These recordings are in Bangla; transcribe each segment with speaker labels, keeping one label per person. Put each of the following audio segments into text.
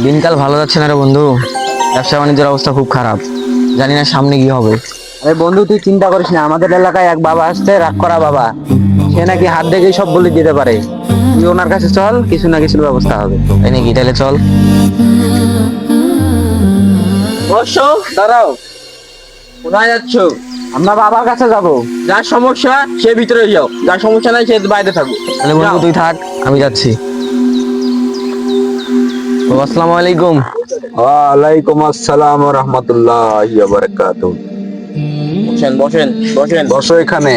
Speaker 1: দিনকাল ভালো যাচ্ছে না রে বন্ধু। ব্যবসা বাণিজ্যের অবস্থা খুব খারাপ, জানি না সামনে কি হবে।
Speaker 2: আরে বন্ধু, তুই চিন্তা করিস না, আমাদের এলাকায় এক বাবা আসছে, রাগ করা বাবা। সে নাকি হাত দেখেই সব বলে দিতে পারে। তুই ওনার কাছে চল, কিছু না কিছুর ব্যবস্থা হবে।
Speaker 1: তাই নাকি? তাহলে চল।
Speaker 3: বসো, দাঁড়াও। কোথায় যাচ্ছ?
Speaker 2: আমরা বাবার কাছে যাব।
Speaker 3: যার সমস্যা সে ভিতরে যাও, যার সমস্যা নাই সে বাইরে থাকো।
Speaker 1: তাহলে বন্ধু
Speaker 3: যাও।
Speaker 1: তুই থাক, আমি যাচ্ছি। ও আসসালামু আলাইকুম।
Speaker 4: ওয়ালাইকুম আসসালাম ওয়া রাহমাতুল্লাহি ওয়া বারাকাতুহু।
Speaker 3: বসেন বসেন বসেন।
Speaker 4: বসো এখানে।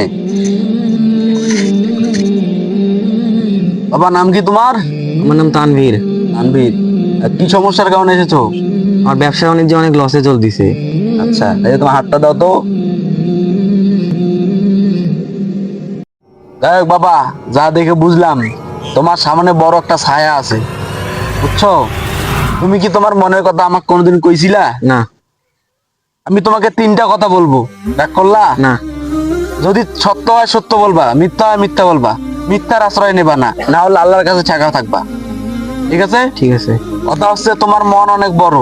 Speaker 4: বাবা, নাম কি তোমার?
Speaker 1: আমার নাম তানভীর।
Speaker 4: তানভীর। কি সমস্যার কারণে এসেছো?
Speaker 1: আমার ব্যবসা বাণিজ্য অনেক লসে চলতেছে।
Speaker 4: আচ্ছা, এই যে তোমার হাতটা দাও তো। দেখ বাবা, যা দেখে বুঝলাম তোমার সামনে বড় একটা ছায়া আছে, বুঝছো? তুমি কি তোমার মনের কথা আমাকে কোনোদিন কইছিলা?
Speaker 1: না
Speaker 4: আমি তোমাকে তিনটা কথা বলবো, রাগ করলা?
Speaker 1: না।
Speaker 4: যদি সত্য হয় সত্য বলবা, মিথ্যা হয় মিথ্যা বলবা। মিথ্যার আশ্রয় নেবা না, না হলে আল্লাহর কাছে ছাকা থাকবা। ঠিক আছে?
Speaker 1: ঠিক আছে।
Speaker 4: কথা হচ্ছে তোমার মন অনেক বড়।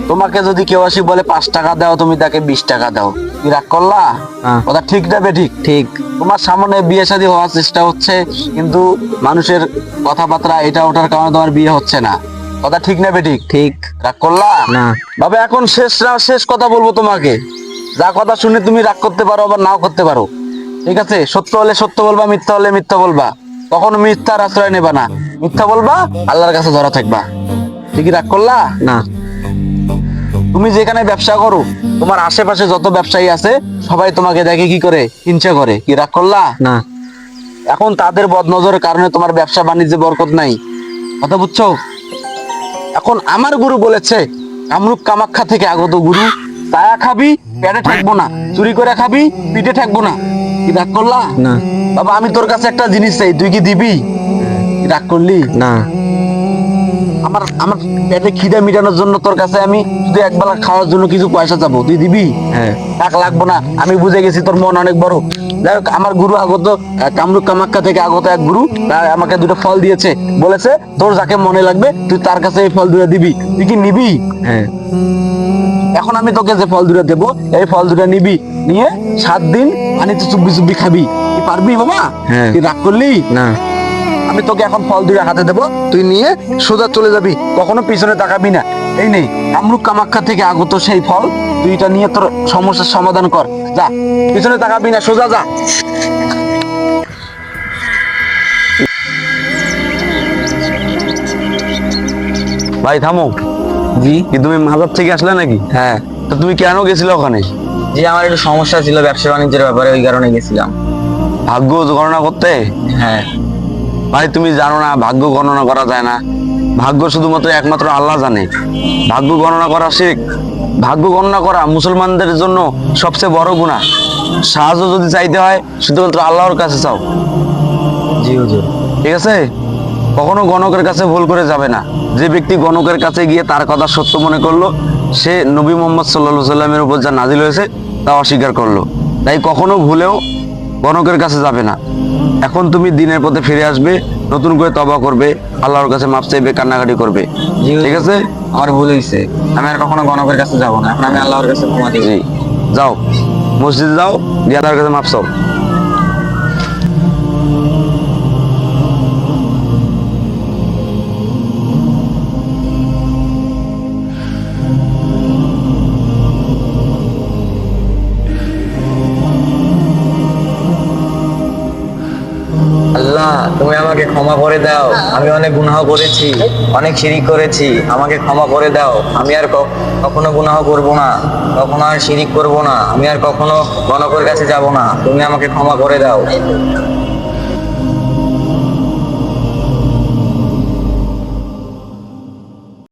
Speaker 4: তোমাকে যদি কেউ আসি বলে 5 টাকা দাও, তুমি তাকে 20 টাকা দাও। কি রাগ করলা?
Speaker 1: হ্যাঁ।
Speaker 4: কথা ঠিক না বেঠিক?
Speaker 1: ঠিক।
Speaker 4: তোমার সামনে বিয়ে শাদী হওয়ার চেষ্টা হচ্ছে, কিন্তু মানুষের কথাবার্তা এটা ওঠার কারণে তোমার বিয়ে হচ্ছে না। কথা ঠিক না বেঠিক?
Speaker 1: ঠিক।
Speaker 4: রাগ করলা?
Speaker 1: না।
Speaker 4: বাবা, এখন শেষ কথা বলবো তোমাকে। যা কথা শুনে তুমি রাগ করতে পারো, আবার নাও করতে পারো। ঠিক আছে? সত্য হলে সত্য বলবা, মিথ্যা হলে মিথ্যা বলবা। কখনো মিথ্যার আশ্রয় নেবা না। মিথ্যা বলবা, আল্লাহর কাছে ধরা থাকবা। ঠিকই রাগ করলা?
Speaker 1: না।
Speaker 4: তুমি যেখানে ব্যবসা করো, তোমার আশেপাশে যত ব্যবসায়ী আছে সবাই তোমাকে দেখে কি করে? হিংসা করে। কি রাগ করলা?
Speaker 1: না।
Speaker 4: এখন তাদের বদনজরের কারণে তোমার ব্যবসা বাণিজ্যে বরকত নাই। কথা বুঝছো? এখন আমার গুরু বলেছে, কামরূপ কামাখ্যা থেকে আগত গুরু, ছায়া খাবি পেটে থাকবো না, চুরি করে খাবি পিঠে থাকবো না। কি রাগ করলা?
Speaker 1: না।
Speaker 4: বাবা, আমি তোর কাছে একটা জিনিস চাই, তুই কি দিবি? কি রাগ করলি?
Speaker 1: না।
Speaker 4: আমার আমার পেটে খিদে মিটানোর জন্য তোর কাছে আমি শুধু একবেলা খাওয়ার জন্য কিছু পয়সা চাবো, তুই দিবি?
Speaker 1: হ্যাঁ।
Speaker 4: টাকা লাগবো না, আমি বুঝে গেছি তোর মন অনেক বড়। যাই হোক, আমার গুরু আগত, কামরূপ কামাখ্যা থেকে আগত এক গুরু, তার আমাকে দুটো ফল দিয়েছে। বলেছে তোর যাকে মনে লাগবে তুই তার কাছে এই ফল দুটো দিবি। তুই কি নিবি?
Speaker 1: হ্যাঁ।
Speaker 4: এখন আমি তোকে যে ফল দুটো দেবো, এই ফল দুটো নিবি, নিয়ে 7 দিন পানিতে চুব্বি চুব্বি খাবি। তুই পারবি বাবা?
Speaker 1: হ্যাঁ।
Speaker 4: তুই রাগ করলি?
Speaker 1: না।
Speaker 4: আমি তোকে এখন ফল দুটো হাতে দেবো, তুই নিয়ে সোজা চলে যাবি, কখনো পিছনে তাকাবি না। এই নেই কামরূপ কামাখ্যা থেকে আগত সেই ফল, তুই এটা নিয়ে তোর সমস্যার সমাধান কর। যা, পিছনে তাকাবি না, সোজা যা। ভাই থামো।
Speaker 1: জি।
Speaker 4: কি তুমি মাজার থেকে আসলে নাকি?
Speaker 1: হ্যাঁ।
Speaker 4: তো তুমি কেন গেছিলে ওখানে?
Speaker 1: জি, আমার একটু সমস্যা ছিল ব্যবসা বাণিজ্যের ব্যাপারে, ওই কারণে গেছিলাম।
Speaker 4: ভাগ্য গণনা করতে?
Speaker 1: হ্যাঁ।
Speaker 4: ভাই তুমি জানো না, ভাগ্য গণনা করা যায় না। ভাগ্য শুধুমাত্র একমাত্র আল্লাহ জানে। ভাগ্য গণনা করা শিখ। ভাগ্য গণনা করা মুসলমানদের জন্য সবচেয়ে বড় গুনাহ। সাহায্য যদি চাইতে হয় শুধুমাত্র আল্লাহর কাছে চাও।
Speaker 1: জি হুজুর।
Speaker 4: ঠিক আছে? কখনো গণকের কাছে ভুল করে যাবে না। যে ব্যক্তি গণকের কাছে গিয়ে তার কথা সত্য মনে করলো, সে নবী মোহাম্মদ সাল্লাল্লাহু আলাইহি সাল্লামের উপর যা নাজিল হয়েছে তা অস্বীকার করলো। তাই কখনো ভুলেও গণকের কাছে যাবে না। এখন তুমি দিনের পথে ফিরে আসবে, নতুন করে তওবা করবে, আল্লাহর কাছে মাফ চাইবে, কান্নাকাটি করবে।
Speaker 1: জি
Speaker 4: ঠিক আছে?
Speaker 1: আমার ভুল হয়েছে, আমি আর কখনো গণকের কাছে যাব না। এখন আমি আল্লাহর কাছে ক্ষমা দিই।
Speaker 4: জি, যাও মসজিদে যাও, দিয়ে আল্লাহর কাছে মাফ চাও।
Speaker 1: আল্লাহ, তুমি আমাকে ক্ষমা করে দাও। আমি অনেক গুনাহ করেছি, অনেক শিরিক করেছি, আমাকে ক্ষমা করে দাও। আমি আর কখনো গুনাহ করব না, কখনো আর শিরিক করব না, আমি আর কখনো গণকের কাছে যাব না। তুমি আমাকে ক্ষমা করে দাও।